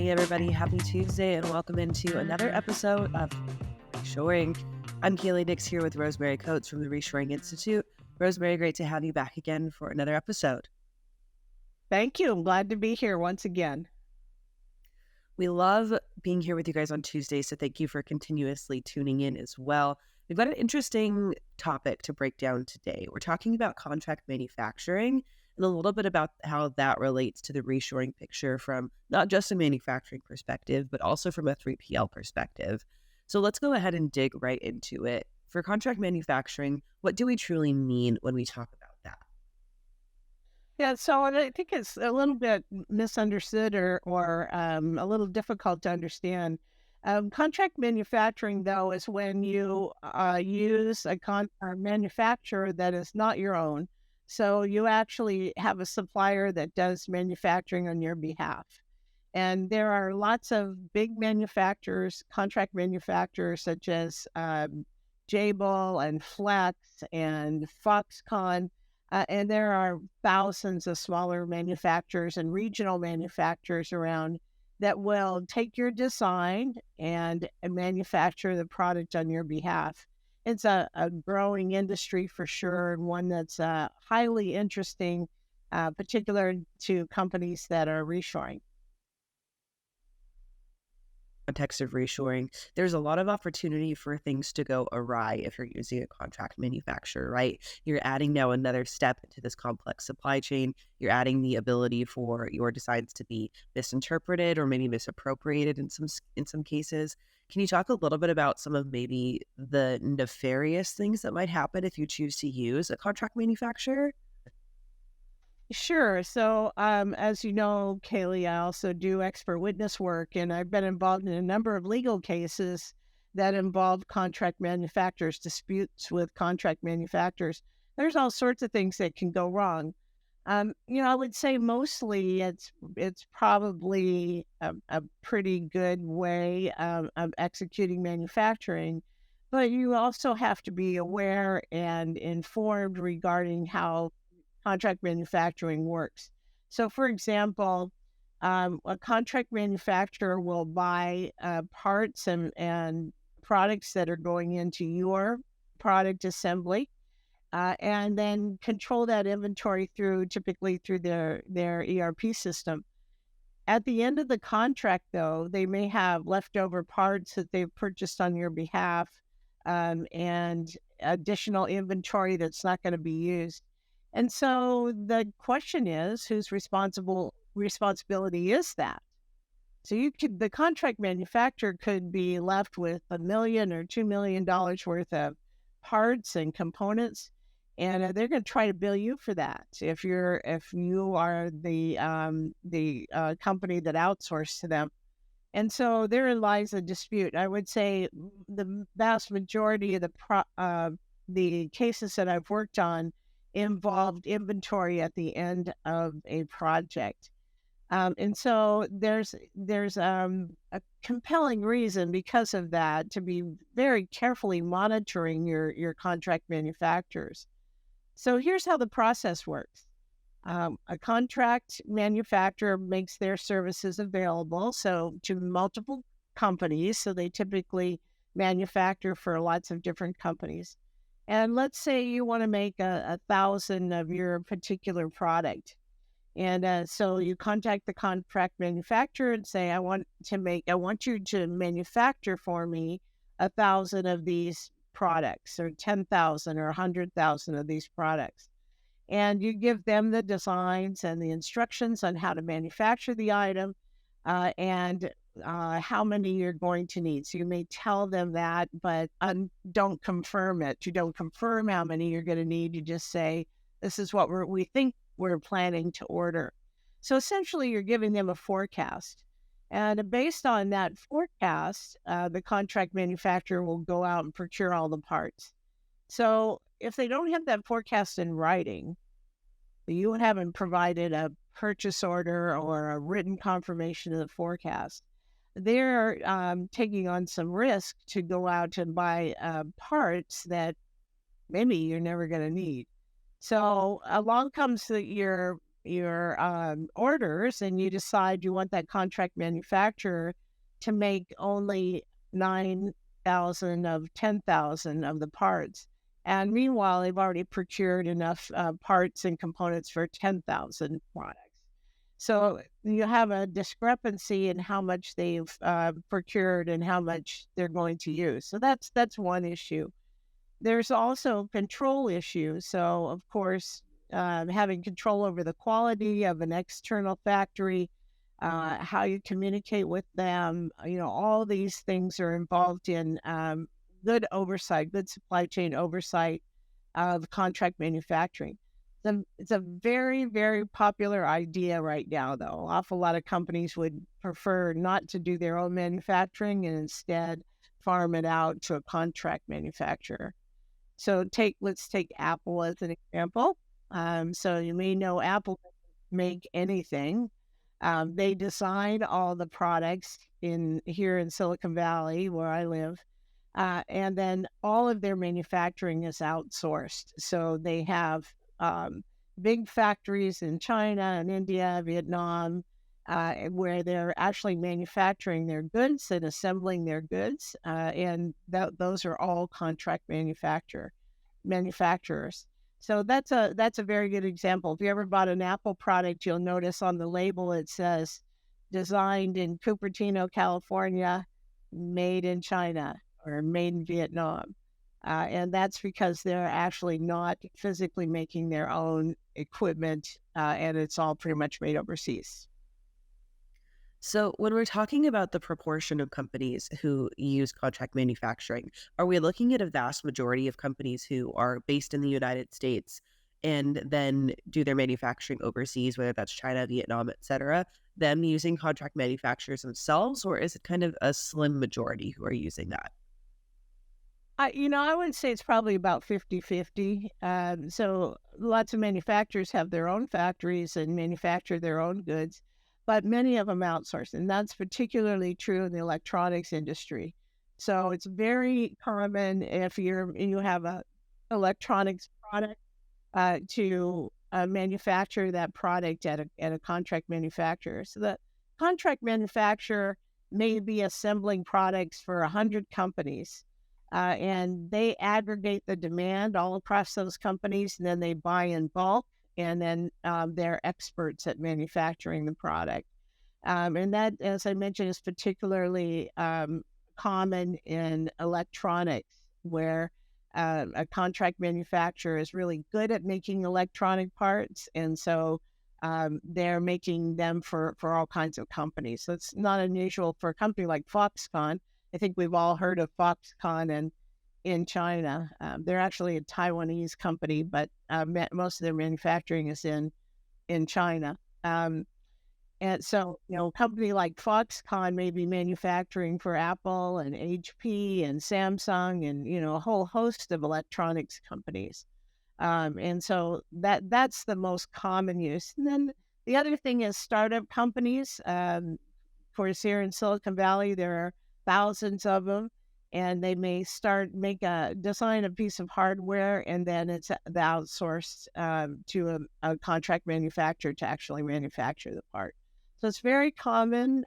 Hey everybody, happy Tuesday and welcome into another episode of Reshoring. I'm Kaylee Dix here with Rosemary Coates from the Reshoring Institute. Rosemary, great to have you back again for another episode. Thank you. I'm glad to be here once again. We love being here with you guys on Tuesdays, so thank you for continuously tuning in as well. We've got an interesting topic to break down today. We're talking about contract manufacturing and a little bit about how that relates to the reshoring picture from not just a manufacturing perspective, but also from a 3PL perspective. So let's go ahead and dig right into it. For contract manufacturing, what do we truly mean when we talk about that? Yeah, so I think it's a little bit misunderstood or a little difficult to understand. Contract manufacturing, though, is when you use a manufacturer that is not your own. So you actually have a supplier that does manufacturing on your behalf. And there are lots of big manufacturers, contract manufacturers such as Jabil and Flex and Foxconn. And there are thousands of smaller manufacturers and regional manufacturers around that will take your design and manufacture the product on your behalf. It's a growing industry for sure, and one that's highly interesting, particular to companies that are reshoring. Context of reshoring, there's a lot of opportunity for things to go awry if you're using a contract manufacturer, right? You're adding now another step into this complex supply chain. You're adding the ability for your designs to be misinterpreted or maybe misappropriated in some cases. Can you talk a little bit about some of maybe the nefarious things that might happen if you choose to use a contract manufacturer? Sure. So, as you know, Kaylee, I also do expert witness work, and I've been involved in a number of legal cases that involve contract manufacturers, disputes with contract manufacturers. There's all sorts of things that can go wrong. I would say mostly it's probably a pretty good way of executing manufacturing, but you also have to be aware and informed regarding how contract manufacturing works. So, for example, a contract manufacturer will buy parts and products that are going into your product assembly, and then control that inventory typically through their ERP system. At the end of the contract, though, they may have leftover parts that they've purchased on your behalf, and additional inventory that's not going to be used. And so the question is, whose responsibility is that? So the contract manufacturer could be left with $1 million or $2 million worth of parts and components, and they're going to try to bill you for that if you are the company that outsourced to them. And so therein lies a dispute. I would say the vast majority of the cases that I've worked on involved inventory at the end of a project. And so there's a compelling reason because of that to be very carefully monitoring your contract manufacturers. So here's how the process works. A contract manufacturer makes their services available to multiple companies. So they typically manufacture for lots of different companies. And let's say you want to make 1,000 of your particular product. And so you contact the contract manufacturer and say, I want you to manufacture for me 1,000 of these products, or 10,000 or 100,000 of these products. And you give them the designs and the instructions on how to manufacture the item, and how many you're going to need. So you may tell them that, but don't confirm it. You don't confirm how many you're going to need. You just say, this is what we think we're planning to order. So essentially, you're giving them a forecast. And based on that forecast, the contract manufacturer will go out and procure all the parts. So if they don't have that forecast in writing, you haven't provided a purchase order or a written confirmation of the forecast, they're taking on some risk to go out and buy parts that maybe you're never going to need. So along comes your your orders, and you decide you want that contract manufacturer to make only 9,000 of 10,000 of the parts. And meanwhile, they've already procured enough parts and components for 10,000 products. So you have a discrepancy in how much they've procured and how much they're going to use. So that's one issue. There's also control issues. So, of course, having control over the quality of an external factory, how you communicate with them, all these things are involved in good oversight, good supply chain oversight of contract manufacturing. It's a very, very popular idea right now, though. An awful lot of companies would prefer not to do their own manufacturing and instead farm it out to a contract manufacturer. So let's take Apple as an example. So you may know Apple doesn't make anything. They design all the products in here in Silicon Valley, where I live, and then all of their manufacturing is outsourced. So they have big factories in China and India, Vietnam, where they're actually manufacturing their goods and assembling their goods, and those are all contract manufacturers. So that's a very good example. If you ever bought an Apple product, you'll notice on the label it says designed in Cupertino, California, made in China or made in Vietnam. And that's because they're actually not physically making their own equipment, and it's all pretty much made overseas. So, when we're talking about the proportion of companies who use contract manufacturing, are we looking at a vast majority of companies who are based in the United States and then do their manufacturing overseas, whether that's China, Vietnam, et cetera, them using contract manufacturers themselves, or is it kind of a slim majority who are using that? I would say it's probably about 50-50. So lots of manufacturers have their own factories and manufacture their own goods, but many of them outsource. And that's particularly true in the electronics industry. So it's very common if you have a electronics product to manufacture that product at a contract manufacturer. So the contract manufacturer may be assembling products for 100 companies, and they aggregate the demand all across those companies, and then they buy in bulk, and then they're experts at manufacturing the product. And that, as I mentioned, is particularly common in electronics, where a contract manufacturer is really good at making electronic parts, and so they're making them for all kinds of companies. So it's not unusual for a company like Foxconn. I think we've all heard of Foxconn in China. They're actually a Taiwanese company, but most of their manufacturing is in China. And so, a company like Foxconn may be manufacturing for Apple and HP and Samsung and, a whole host of electronics companies. And so that's the most common use. And then the other thing is startup companies. Of course, here in Silicon Valley, there are thousands of them, and they may design a piece of hardware, and then it's the outsourced to a contract manufacturer to actually manufacture the part. So it's very common,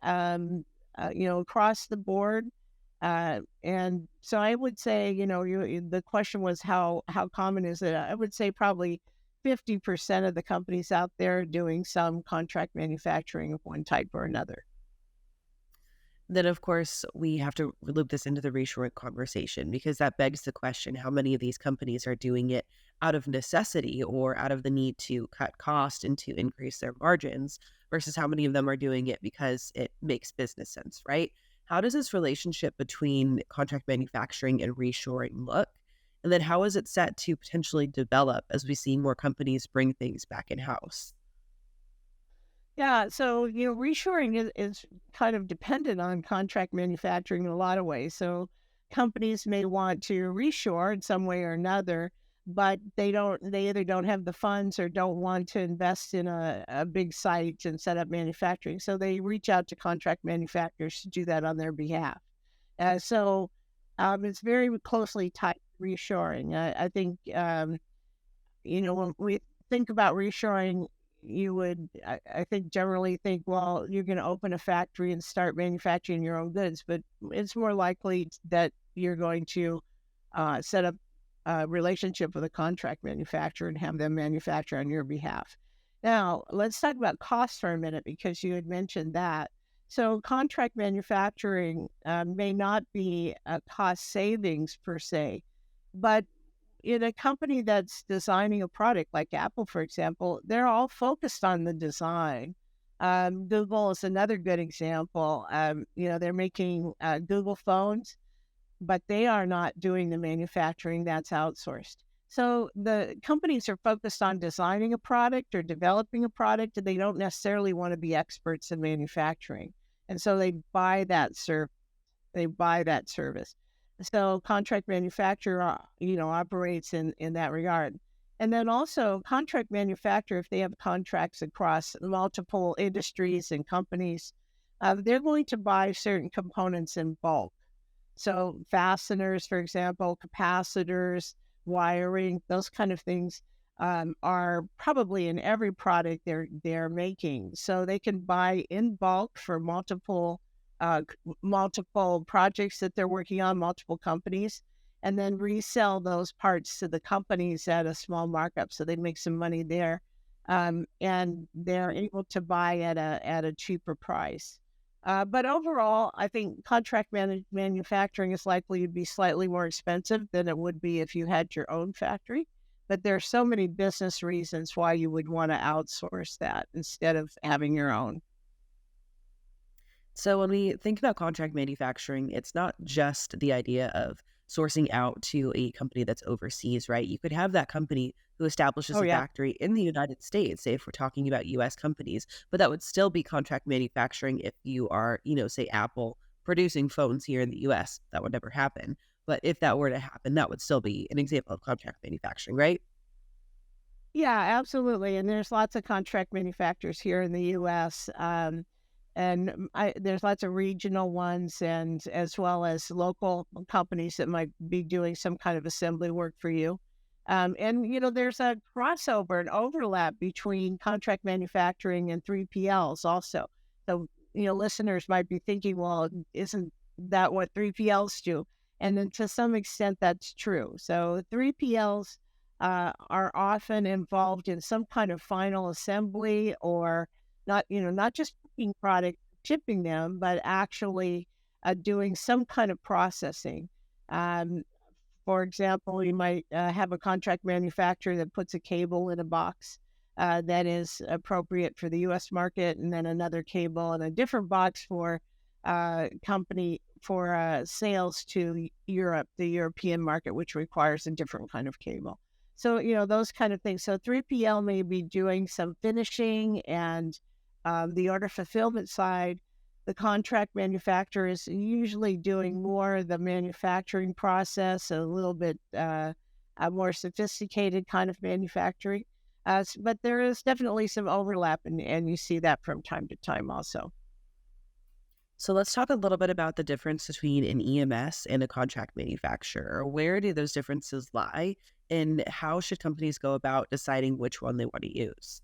across the board. And so I would say, the question was how common is it? I would say probably 50% of the companies out there are doing some contract manufacturing of one type or another. Then, of course, we have to loop this into the reshoring conversation because that begs the question how many of these companies are doing it out of necessity or out of the need to cut cost and to increase their margins versus how many of them are doing it because it makes business sense, right? How does this relationship between contract manufacturing and reshoring look? And then how is it set to potentially develop as we see more companies bring things back in house? Yeah, so reshoring is kind of dependent on contract manufacturing in a lot of ways. So companies may want to reshore in some way or another, but they either don't have the funds or don't want to invest in a big site and set up manufacturing. So they reach out to contract manufacturers to do that on their behalf. So it's very closely tied to reshoring. I think when we think about reshoring, you would, I think, generally think, well, you're going to open a factory and start manufacturing your own goods, but it's more likely that you're going to set up a relationship with a contract manufacturer and have them manufacture on your behalf. Now, let's talk about cost for a minute because you had mentioned that. So, contract manufacturing may not be a cost savings per se, but in a company that's designing a product like Apple, for example, they're all focused on the design. Google is another good example. They're making Google phones, but they are not doing the manufacturing, that's outsourced. So the companies are focused on designing a product or developing a product, and they don't necessarily want to be experts in manufacturing. And so they buy that service. So contract manufacturer, operates in that regard. And then also contract manufacturer, if they have contracts across multiple industries and companies, they're going to buy certain components in bulk. So fasteners, for example, capacitors, wiring, those kind of things are probably in every product they're making. So they can buy in bulk for multiple projects that they're working on, multiple companies, and then resell those parts to the companies at a small markup. So they make some money there, and they're able to buy at a cheaper price. But overall, I think contract manufacturing is likely to be slightly more expensive than it would be if you had your own factory. But there are so many business reasons why you would want to outsource that instead of having your own. So when we think about contract manufacturing, it's not just the idea of sourcing out to a company that's overseas, right? You could have that company who establishes Oh, a yeah. factory in the United States, say if we're talking about US companies, but that would still be contract manufacturing if you are, say Apple producing phones here in the US. That would never happen. But if that were to happen, that would still be an example of contract manufacturing, right? Yeah, absolutely. And there's lots of contract manufacturers here in the US. There's lots of regional ones and as well as local companies that might be doing some kind of assembly work for you. There's a crossover and overlap between contract manufacturing and 3PLs also. So, listeners might be thinking, well, isn't that what 3PLs do? And then to some extent, that's true. So 3PLs are often involved in some kind of final assembly or not just picking product, shipping them, but actually doing some kind of processing. Um, for example, you might have a contract manufacturer that puts a cable in a box that is appropriate for the U.S. market, and then another cable in a different box for company for sales to Europe, the European market, which requires a different kind of cable. So those kind of things. So 3PL may be doing some finishing and the order fulfillment side. The contract manufacturer is usually doing more of the manufacturing process, a little bit a more sophisticated kind of manufacturing. But there is definitely some overlap, and you see that from time to time also. So let's talk a little bit about the difference between an EMS and a contract manufacturer. Where do those differences lie, and how should companies go about deciding which one they want to use?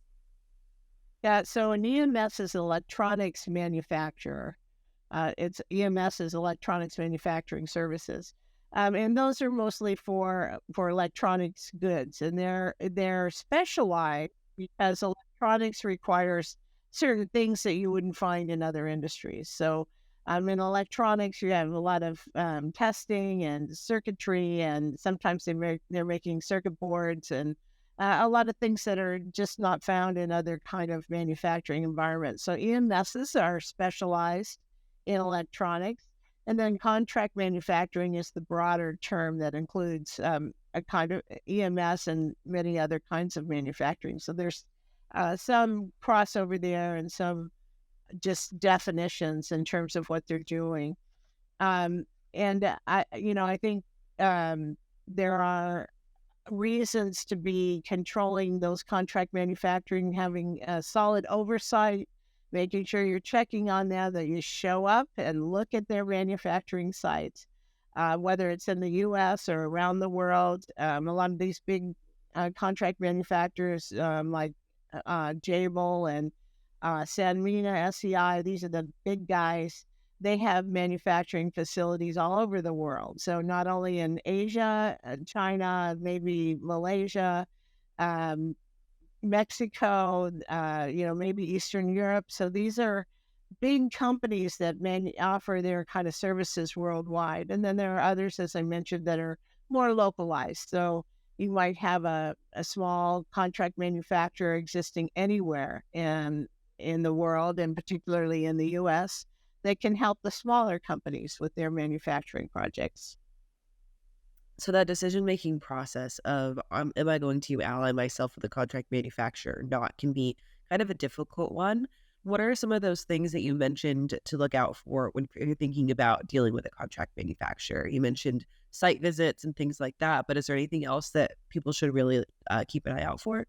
Yeah, so an EMS is an electronics manufacturer. It's EMS is electronics manufacturing services, and those are mostly for electronics goods, and they're specialized because electronics requires certain things that you wouldn't find in other industries. So, in electronics, you have a lot of testing and circuitry, and sometimes they're making circuit boards and a lot of things that are just not found in other kind of manufacturing environments. So EMSs are specialized in electronics. And then contract manufacturing is the broader term that includes a kind of EMS and many other kinds of manufacturing. So there's some crossover there and some just definitions in terms of what they're doing. I think there are reasons to be controlling those contract manufacturing, having a solid oversight, making sure you're checking on them, that you show up and look at their manufacturing sites, whether it's in the US or around the world. A lot of these big contract manufacturers, like Jabil and Sanmina, SEI. These are the big guys. They have manufacturing facilities all over the world. So not only in Asia, China, maybe Malaysia, um, Mexico, maybe Eastern Europe. So these are big companies that offer their kind of services worldwide. And then there are others, as I mentioned, that are more localized. So you might have a small contract manufacturer existing anywhere in the world, and particularly in the US, that can help the smaller companies with their manufacturing projects. So that decision-making process of, am I going to ally myself with a contract manufacturer or not, can be kind of a difficult one. What are some of those things that you mentioned to look out for when you're thinking about dealing with a contract manufacturer? You mentioned site visits and things like that, but is there anything else that people should really keep an eye out for?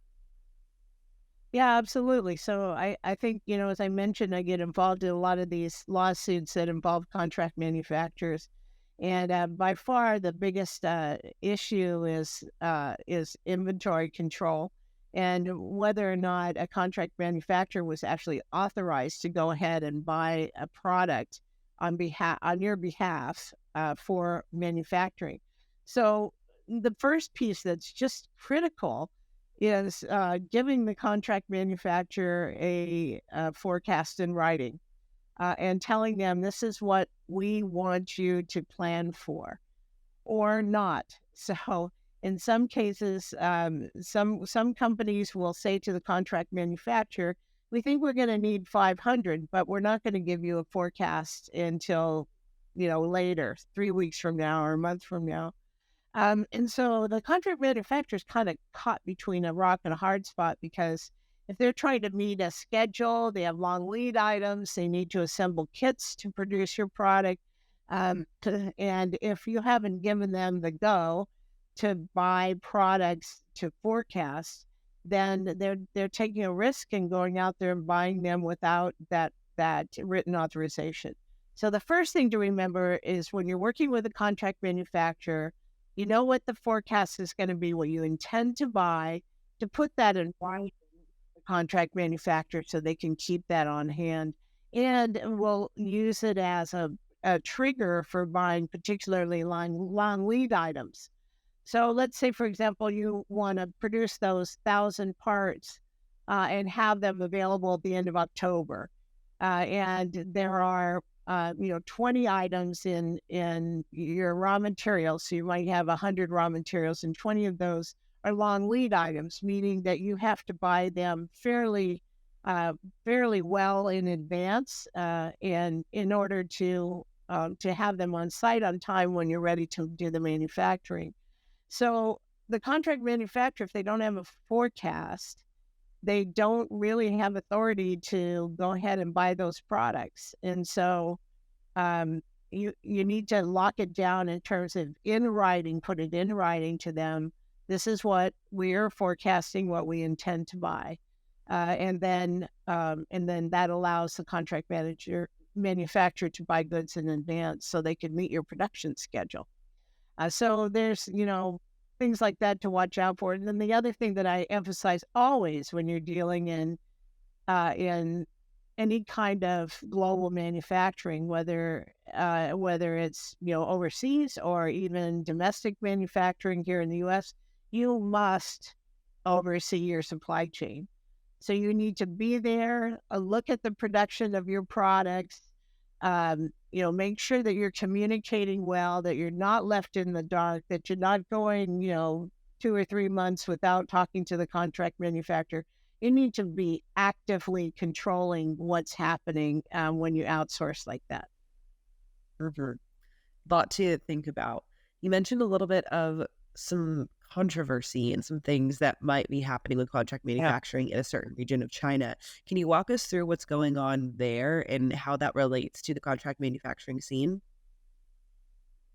Yeah, absolutely. So I think, as I mentioned, I get involved in a lot of these lawsuits that involve contract manufacturers. And by far the biggest issue is inventory control, and whether or not a contract manufacturer was actually authorized to go ahead and buy a product on your behalf for manufacturing. So the first piece that's just critical is giving the contract manufacturer a forecast in writing, and telling them this is what we want you to plan for or not. So in some cases, some companies will say to the contract manufacturer, "We think we're going to need 500, but we're not going to give you a forecast until later, 3 weeks from now or a month from now." And so the contract manufacturer is kind of caught between a rock and a hard spot, because if they're trying to meet a schedule, they have long lead items, they need to assemble kits to produce your product. And if you haven't given them the go to buy products to forecast, then they're taking a risk and going out there and buying them without that written authorization. So the first thing to remember is, when you're working with a contract manufacturer, you know what the forecast is going to be, what you intend to buy, to put that in writing to the contract manufacturer so they can keep that on hand, and will use it as a trigger for buying particularly long lead items. So let's say, for example, you want to produce those 1,000 parts and have them available at the end of October. And there are 20 items in your raw materials. So you might have 100 raw materials, and 20 of those are long lead items, meaning that you have to buy them fairly well in advance, and in order to have them on site on time when you're ready to do the manufacturing. So the contract manufacturer, if they don't have a forecast, they don't really have authority to go ahead and buy those products. And so you need to lock it down in terms of in writing, put it in writing to them. This is what we're forecasting, what we intend to buy. And then that allows the contract manufacturer to buy goods in advance so they can meet your production schedule. So there's, things like that to watch out for. And then the other thing that I emphasize always when you're dealing in any kind of global manufacturing, whether it's overseas or even domestic manufacturing here in the U.S., you must oversee your supply chain. So you need to be there, look at the production of your products, make sure that you're communicating well, that you're not left in the dark, that you're not going, 2 or 3 months without talking to the contract manufacturer. You need to be actively controlling what's happening when you outsource like that. Mhm. Lot to think about. You mentioned a little bit of some controversy and some things that might be happening with contract Yeah. manufacturing in a certain region of China. Can you walk us through what's going on there and how that relates to the contract manufacturing scene?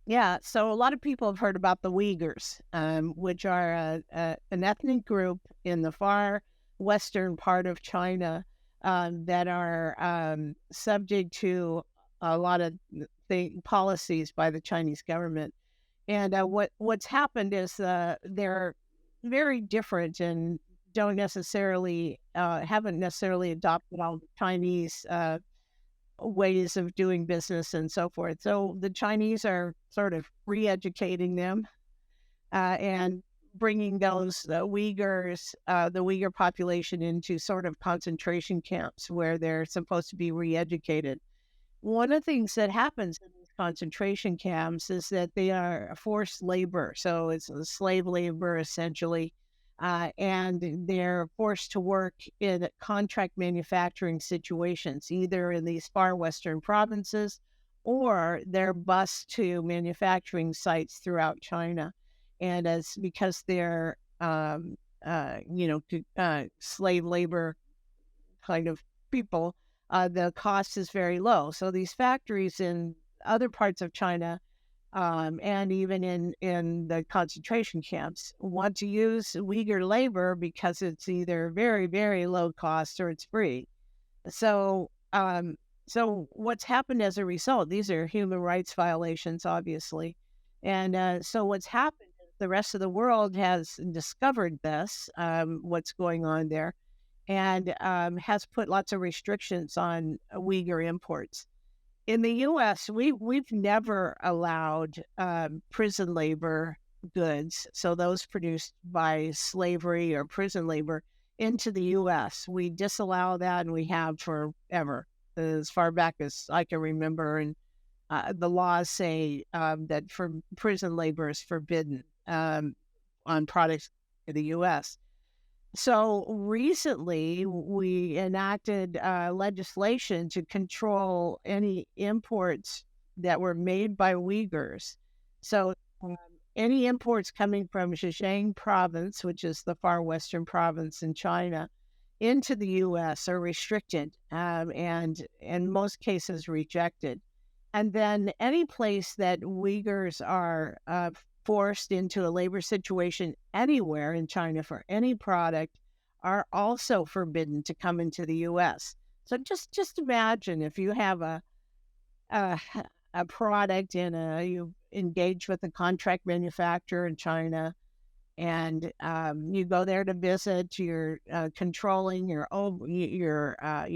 Yeah, so a lot of people have heard about the Uyghurs, which are an ethnic group in the far western part of China, that are subject to a lot of policies by the Chinese government. And what's happened is they're very different in don't necessarily haven't necessarily adopted all the Chinese ways of doing business and so forth. So the Chinese are sort of re-educating them and bringing those the Uyghur population into sort of concentration camps where they're supposed to be re-educated. One of the things that happens in these concentration camps is that they are forced labor. So it's a slave labor essentially. And they're forced to work in contract manufacturing situations, either in these far western provinces or they're bused to manufacturing sites throughout China. And as because they're, slave labor kind of people, the cost is very low. So these factories in other parts of China, and even in the concentration camps, want to use Uyghur labor because it's either very, very low cost or it's free. So, so what's happened as a result? These are human rights violations, obviously, and so what's happened is the rest of the world has discovered this, what's going on there, and has put lots of restrictions on Uyghur imports. In the U.S., we've never allowed prison labor goods, so those produced by slavery or prison labor, into the U.S. We disallow that, and we have forever, as far back as I can remember. And the laws say that for prison labor is forbidden on products in the U.S. So recently, we enacted legislation to control any imports that were made by Uyghurs. So any imports coming from Zhejiang province, which is the far western province in China, into the U.S. are restricted and in most cases rejected. And then any place that Uyghurs are forced into a labor situation anywhere in China for any product are also forbidden to come into the U.S. So just imagine if you have a, a product and you engage with a contract manufacturer in China and you go there to visit, you're controlling, you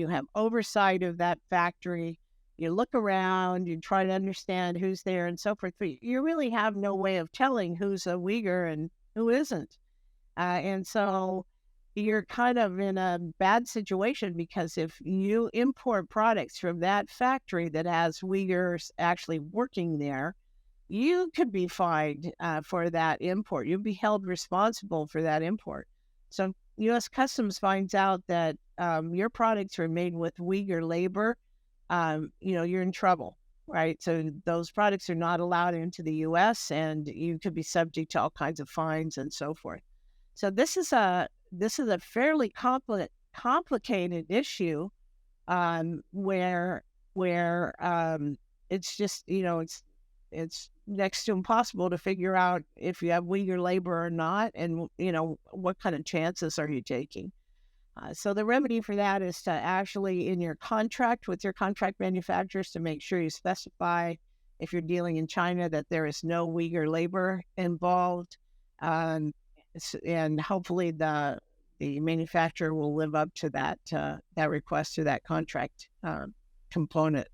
have oversight of that factory. You look around, you try to understand who's there and so forth, but you really have no way of telling who's a Uyghur and who isn't. And so you're kind of in a bad situation because if you import products from that factory that has Uyghurs actually working there, you could be fined for that import. You'd be held responsible for that import. So U.S. Customs finds out that your products are made with Uyghur labor, you're in trouble, right? So those products are not allowed into the U.S. and you could be subject to all kinds of fines and so forth. So this is a fairly complicated issue where it's just it's next to impossible to figure out if you have Uyghur labor or not, and what kind of chances are you taking. So the remedy for that is to actually, in your contract with your contract manufacturers, to make sure you specify if you're dealing in China that there is no Uyghur labor involved, um, and hopefully the manufacturer will live up to that request or that contract component.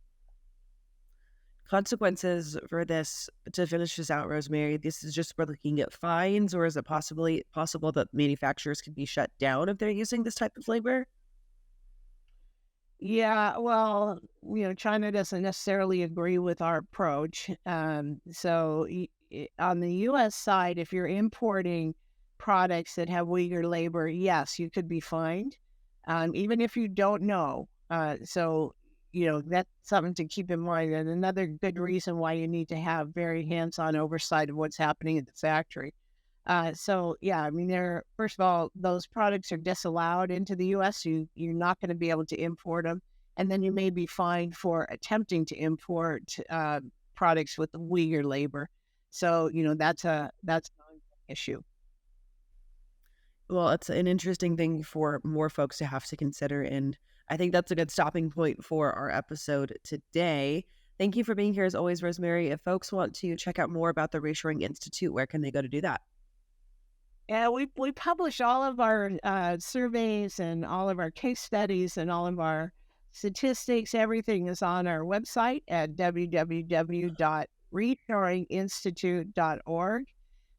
Consequences for this, to finish this out, Rosemary, this is just we're looking at fines, or is it possible that manufacturers could be shut down if they're using this type of labor? Yeah, well, China doesn't necessarily agree with our approach. So on the U.S. side, if you're importing products that have Uyghur labor, yes, you could be fined, even if you don't know. So that's something to keep in mind. And another good reason why you need to have very hands-on oversight of what's happening at the factory. So yeah, I mean, first of all, those products are disallowed into the U.S. You're not going to be able to import them, and then you may be fined for attempting to import products with Uyghur labor. So that's an issue. Well, it's an interesting thing for more folks to have to consider. And I think that's a good stopping point for our episode today. Thank you for being here as always, Rosemary. If folks want to check out more about the Reshoring Institute, where can they go to do that? Yeah, we publish all of our surveys and all of our case studies and all of our statistics. Everything is on our website at www.reshoringinstitute.org.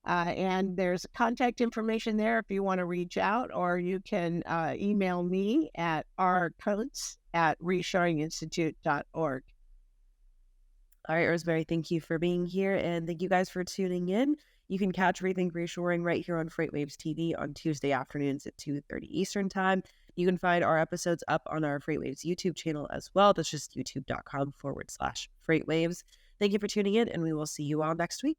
And there's contact information there if you want to reach out, or you can email me at rcoates@reshoringinstitute.org. All right, Rosemary, thank you for being here, and thank you guys for tuning in. You can catch Rethink Reshoring right here on FreightWaves TV on Tuesday afternoons at 2:30 Eastern Time. You can find our episodes up on our FreightWaves YouTube channel as well. That's just youtube.com/FreightWaves. Thank you for tuning in, and we will see you all next week.